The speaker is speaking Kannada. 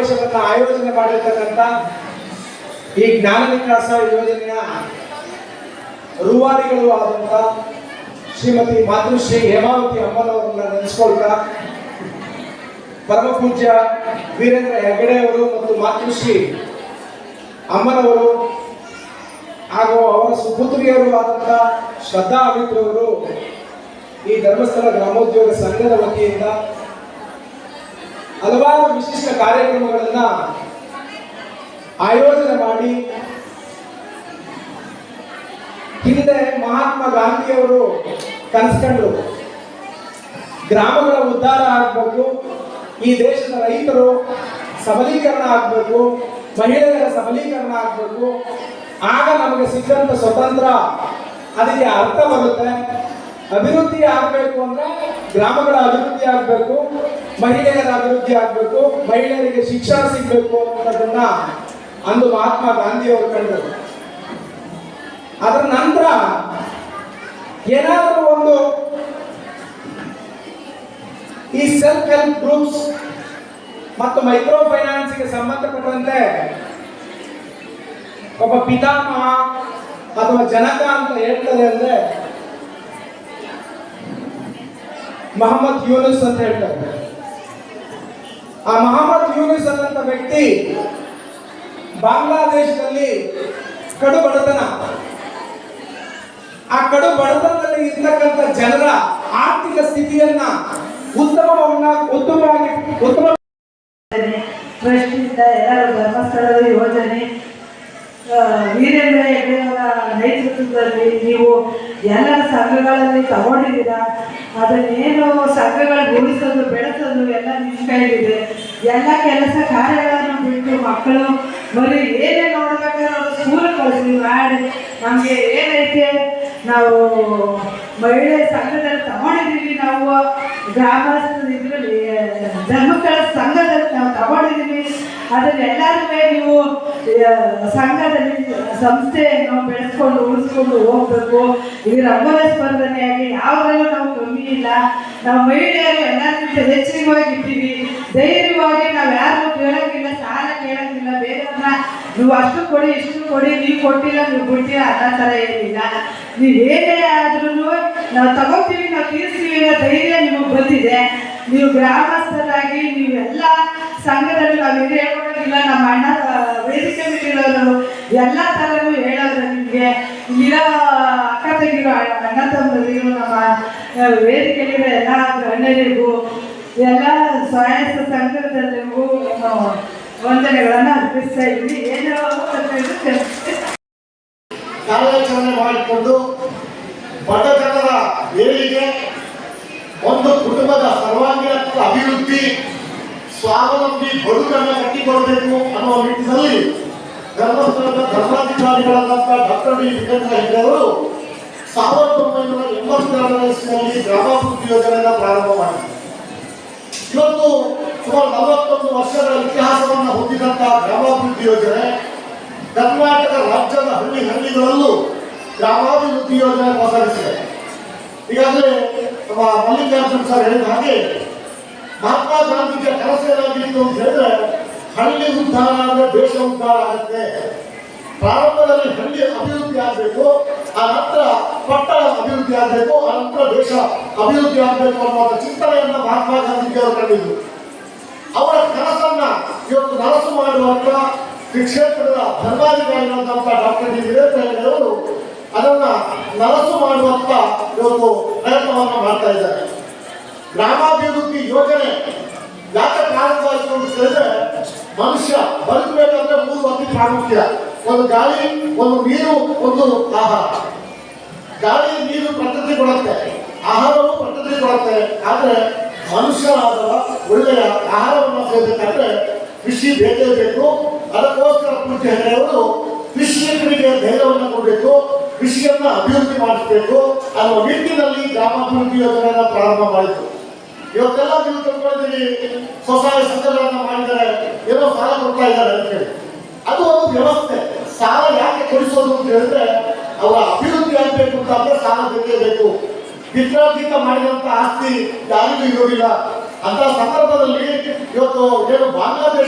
ಸಮಾವೇಶವನ್ನು ಆಯೋಜನೆ ಮಾಡಿರ್ತಕ್ಕಂಥ ಈ ಜ್ಞಾನ ವಿಕಾಸ ಯೋಜನೆಯ ರೂವಾರಿಗಳು ಆದಂಥ ಶ್ರೀಮತಿ ಮಾತೃಶ್ರೀ ಹೇಮಾವತಿ ಅಮ್ಮನವರನ್ನ ನೆನೆಸ್ಕೊಳ್ತಾ, ಪರಮ ಪೂಜ್ಯ ವೀರೇಂದ್ರ ಹೆಗಡೆ ಅವರು ಮತ್ತು ಮಾತೃಶ್ರೀ ಅಮ್ಮನವರು ಹಾಗೂ ಅವರ ಸುಪುತ್ರಿಯರು ಆದಂಥ ಶ್ರದ್ಧಾ ಅಮಿತ್ರವರು ಈ ಧರ್ಮಸ್ಥಳ ಗ್ರಾಮೋದ್ಯೋಗ ಸಂಘದ ವತಿಯಿಂದ ಹಲವಾರು ವಿಶಿಷ್ಟ ಕಾರ್ಯಕ್ರಮಗಳನ್ನ ಆಯೋಜನೆ ಮಾಡಿ, ಹಿಂದೆ ಮಹಾತ್ಮ ಗಾಂಧಿಯವರು ಕನಸ್ಕೊಂಡ್ರು, ಗ್ರಾಮಗಳ ಉದ್ಧಾರ ಆಗಬೇಕು, ಈ ದೇಶದ ರೈತರು ಸಬಲೀಕರಣ ಆಗಬೇಕು, ಮಹಿಳೆಯರ ಸಬಲೀಕರಣ ಆಗಬೇಕು, ಆಗ ನಮಗೆ ಸಿಕ್ಕಂತ ಸ್ವತಂತ್ರ ಅದಕ್ಕೆ ಅರ್ಥ ಬರುತ್ತೆ. ಅಭಿವೃದ್ಧಿ ಆಗಬೇಕು ಅಂದ್ರೆ ಗ್ರಾಮಗಳ ಅಭಿವೃದ್ಧಿ ಆಗಬೇಕು, ಮಹಿಳೆಯರ ಅಭಿವೃದ್ಧಿ ಆಗಬೇಕು, ಮಹಿಳೆಯರಿಗೆ ಶಿಕ್ಷಣ ಸಿಗಬೇಕು ಅನ್ನೋದನ್ನ ಅಂದು ಮಹಾತ್ಮ ಗಾಂಧಿಯವರು ಕಂಡರು. ಅದರ ನಂತರ ಏನಾದರೂ ಒಂದು ಈ ಸೆಲ್ಫ್ ಹೆಲ್ಪ್ ಗ್ರೂಪ್ಸ್ ಮತ್ತು ಮೈಕ್ರೋ ಫೈನಾನ್ಸ್ಗೆ ಸಂಬಂಧಪಟ್ಟಂತೆ ಒಬ್ಬ ಪಿತಾಮಹ ಅಥವಾ ಜನಕ ಅಂತ ಹೇಳ್ತಾರೆ ಅಂದ್ರೆ ಮೊಹಮ್ಮದ್ ಯೂನುಸ್ ಅಂತ ಹೇಳ್ತಾರೆ. ಆ ಮೊಹಮ್ಮದ್ ಯೂನುಸ್ ಅನ್ನಂತ ವ್ಯಕ್ತಿ ಬಾಂಗ್ಲಾದೇಶದಲ್ಲಿ ಕಡು ಬಡತನ, ಆ ಕಡು ಬಡತನದಲ್ಲಿ ಇರ್ತಕ್ಕಂಥ ಜನರ ಆರ್ಥಿಕ ಸ್ಥಿತಿಯನ್ನ ಉತ್ತಮವಾಗಿ ಟ್ರಸ್ಟಿಂದ ಎಲ್ಲರೂ ಧರ್ಮಸ್ಥಳದ ಯೋಜನೆ ವೀರೇಂದ್ರ ಹೆಗ್ಗಡೆಯವರ ನೇತೃತ್ವದಲ್ಲಿ ನೀವು ಎಲ್ಲರ ಸಂಘಗಳಲ್ಲಿ ತಗೊಂಡಿದ್ದೀರಾ. ಅದನ್ನೇನು ಸಂಘಗಳು ಉಳಿಸೋದು ಬೆಳೆಸೋದು ಎಲ್ಲ ನಿಮ್ಮ ಕೈಲಿದೆ. ಎಲ್ಲ ಕೆಲಸ ಕಾರ್ಯಗಳನ್ನು ಬಿಟ್ಟು ಮಕ್ಕಳು ಬರೀ ಏನೇ ನೋಡ್ಬೇಕಾದ್ರೆ ಅವರು ಸ್ಕೂಲಿಗೆ ಕಳಿಸಿ ಮಾಡಿ ನಮಗೆ ಏನೈತೆ ನಾವು ಮಹಿಳೆ ಸಂಘದಲ್ಲಿ ತಗೊಂಡಿದ್ದೀವಿ, ನಾವು ಗ್ರಾಮಸ್ಥ ಇದರಲ್ಲಿ ಧರ್ಮಸ್ಥಳ ಸಂಘದಲ್ಲಿ ನಾವು ತಗೊಂಡಿದ್ದೀವಿ. ಅದನ್ನೆಲ್ಲರೂ ನೀವು ಸಂಘದಲ್ಲಿ ಸಂಸ್ಥೆಯನ್ನು ಬೆಳೆಸ್ಕೊಂಡು ಉಳಿಸ್ಕೊಂಡು ಹೋಗ್ಬೇಕು. ಇದು ರಂಗೋಲಿ ಸ್ಪರ್ಧನೆಯಾಗಿ ಯಾವುದರಲ್ಲೂ ನಾವು ಕಮ್ಮಿ ಇಲ್ಲ. ನಾವು ಮಹಿಳೆಯರು ಎಲ್ಲರಿಗಿಂತ ಹೆಚ್ಚಿನವಾಗಿದ್ದೀವಿ. ಧೈರ್ಯವಾಗಿ ನಾವು ಯಾರು ಕೇಳೋಂಗಿಲ್ಲ, ಸಾಲ ಕೇಳೋಂಗಿಲ್ಲ, ಬೇರೆಯವ್ರನ್ನ ನೀವು ಅಷ್ಟು ಕೊಡಿ ಇಷ್ಟು ಕೊಡಿ, ನೀವು ಕೊಟ್ಟಿಲ್ಲ ನೀವು ಬಿಡ್ತೀರ ಅನ್ನೋ ಥರ ಏನಿಲ್ಲ. ನೀವೇನೇ ಆದ್ರೂ ನಾವು ತಗೋತೀವಿ, ನಾವು ತೀರಿಸ್ತೀವಿ ಅನ್ನೋ ಧೈರ್ಯ ನಿಮಗೆ ಬಂದಿದೆ. ನೀವು ಗ್ರಾಮಸ್ಥರಾಗಿ ನೀವೆಲ್ಲ ಸಂಘದಲ್ಲಿ ನಾವು ಇದು ಹೇಳ್ಕೊಡೋದಿಲ್ಲ. ನಮ್ಮ ಅಣ್ಣ ವೇದಿಕೆ ಬಿಟ್ಟಿರೋರು ಎಲ್ಲ ಥರನೂ ಹೇಳೋದು ನಿಮಗೆ. ಇಲ್ಲಿರೋ ಅಕ್ಕ ತಂಗಿರೋ ಅಣ್ಣ ತಮ್ಮದಿರು ನಮ್ಮ ವೇದಿಕೆಯಲ್ಲಿರೋ ಎಲ್ಲ ಗಣ್ಯರಿಗೂ ಎಲ್ಲ ಸ್ವಯಂ ಸಂಘದಲ್ಲಿಗೂ ವಂದನೆಗಳನ್ನು ಅರ್ಪಿಸ್ತಾ ಇದ್ವಿ. ಏನೋ ಕಾರ್ಯಾಚರಣೆ ಮಾಡಿಕೊಂಡು ಬಡತನದ ಏಳಿಗೆ, ಒಂದು ಕುಟುಂಬದ ಸರ್ವಾಂಗೀಣ ಅಭಿವೃದ್ಧಿ, ಸ್ವಾವಲಂಬಿ ಬದುಕನ್ನು ಕಟ್ಟಿಕೊಡಬೇಕು ಅನ್ನುವ ನಿಟ್ಟಿನಲ್ಲಿ ಧರ್ಮಸ್ಥಳದ ಧರ್ಮಾಧಿಕಾರಿಗಳಾದಂಥ ಡಾಕ್ಟರ್ ಡಿ ವೀರೇಂದ್ರ ಹೆಗ್ಗಡೆ ಅವರು 1982ನೇ ಇಸ್ವಿಯಲ್ಲಿ ಗ್ರಾಮಾಭಿವೃದ್ಧಿ ಯೋಜನೆಯನ್ನು ಪ್ರಾರಂಭ ಮಾಡಿದರು. ಇವತ್ತು ಸುಮಾರು 41 ವರ್ಷಗಳ ಇತಿಹಾಸವನ್ನು ಹೊಂದಿದಂಥ ಗ್ರಾಮಾಭಿವೃದ್ಧಿ ಯೋಜನೆ ಕರ್ನಾಟಕ ರಾಜ್ಯದ ಹಳ್ಳಿಗಳಲ್ಲೂ ಗ್ರಾಮಾಭಿವೃದ್ಧಿ ಯೋಜನೆ ಕೊಸರಿಸಿದೆ. ಈಗಾಗಲೇ ನಮ್ಮ ಮಲ್ಲಿಕಾರ್ಜುನ್ ಸರ್ ಹೇಳಿದ ಹಾಗೆ ಮಹಾತ್ಮ ಗಾಂಧಿಗೆ ಕನಸೇನಾಗಿತ್ತು ಅಂತ ಹೇಳಿದ್ರೆ ಹಳ್ಳಿ ಉದ್ಧಾರ ಆದರೆ ದೇಶ ಉದ್ಧಾರ ಆಗುತ್ತೆ. ಪ್ರಾರಂಭದಲ್ಲಿ ಹಳ್ಳಿ ಅಭಿವೃದ್ಧಿ ಆಗಬೇಕು, ಆ ನಂತರ ಪಟ್ಟಣ ಅಭಿವೃದ್ಧಿ ಆಗಬೇಕು, ಆ ನಂತರ ದೇಶ ಅಭಿವೃದ್ಧಿ ಆಗಬೇಕು ಅನ್ನುವ ಚಿಂತನೆಯನ್ನ ಮಹಾತ್ಮ ಗಾಂಧೀಜಿಯವರು ಕಂಡಿದ್ರು. ಅವರ ಕನಸನ್ನ ಇವತ್ತು ನನಸು ಮಾಡುವಂತ ಈ ಕ್ಷೇತ್ರದ ಧರ್ಮಾಧಿಕಾರಿಗಳಾದಂಥ ಡಾಕ್ಟರ್ ಡಿ ವೀರೇಂದ್ರ ಹೆಗ್ಗಡೆ ಅವರು ಅದನ್ನ ನನಸು ಮಾಡುವಂತ ಇವತ್ತು ಪ್ರಯತ್ನವನ್ನು ಮಾಡ್ತಾ ಇದ್ದಾರೆ. ಗ್ರಾಮಾಭಿವೃದ್ಧಿ ಯೋಜನೆ ಯಾಕೆ ಪ್ರಾರಂಭ ಆಯಿತು ಅಂತ ಹೇಳಿದ್ರೆ, ಮನುಷ್ಯ ಬದುಕಬೇಕಾದ್ರೆ 3 ಅತಿ ಪ್ರಾಮುಖ್ಯ. ಒಂದು ಗಾಳಿ, ಒಂದು ನೀರು, ಒಂದು ಆಹಾರ. ಗಾಳಿ ನೀರು ಪ್ರಕೃತಿ ಕೊಡುತ್ತೆ, ಆಹಾರವು ಪ್ರಕೃತಿ ಕೊಡುತ್ತೆ. ಆದ್ರೆ ಮನುಷ್ಯರಾದವ ಒಳ್ಳೆಯ ಆಹಾರವನ್ನು ಸೇರಬೇಕಾದ್ರೆ ಕೃಷಿ ಬೇಕೇ ಬೇಕು. ಅದಕ್ಕೋಸ್ಕರ ಪೂಜ್ಯ ಹೆಗಡೆಯವರು ಕೃಷಿಕರಿಗೆ ಧೈರ್ಯವನ್ನು ಕೊಡಬೇಕು, ಕೃಷಿಯನ್ನ ಅಭಿವೃದ್ಧಿ ಮಾಡಿಸಬೇಕು ಅನ್ನುವ ನಿಟ್ಟಿನಲ್ಲಿ ಗ್ರಾಮಾಭಿವೃದ್ಧಿ ಯೋಜನೆಯನ್ನು ಪ್ರಾರಂಭ ಮಾಡಿತು. ಇವತ್ತೆಲ್ಲ ನೀವು ತಿಳ್ಕೊಂಡಿದ್ದೀವಿ, ಸ್ವಸಹಾಯ ಸಂಘಗಳನ್ನ ಮಾಡಿದರೆ ಏನೋ ಸಾಲ ಕೊಡ್ತಾ ಇದ್ದಾರೆ ಅಂತ ಹೇಳಿ. ಅದು ಒಂದು ವ್ಯವಸ್ಥೆ. ಸಾಲ ಯಾಕೆ ಕೊಡಿಸೋದು ಅಂತ ಹೇಳಿದ್ರೆ ಅವರ ಅಭಿವೃದ್ಧಿ ಆಗಬೇಕು ಅಂತಂದ್ರೆ ಸಾಲ ಬೇಕೇ ಬೇಕು. ಪಿತ್ರಾರ್ಜಿತ ಮಾಡಿದಂತ ಆಸ್ತಿ ಯಾರಿಗೂ ಇರೋದಿಲ್ಲ. ಅಂತ ಸಂದರ್ಭದಲ್ಲಿ ಇವತ್ತು ಏನು ಬಾಂಗ್ಲಾದೇಶ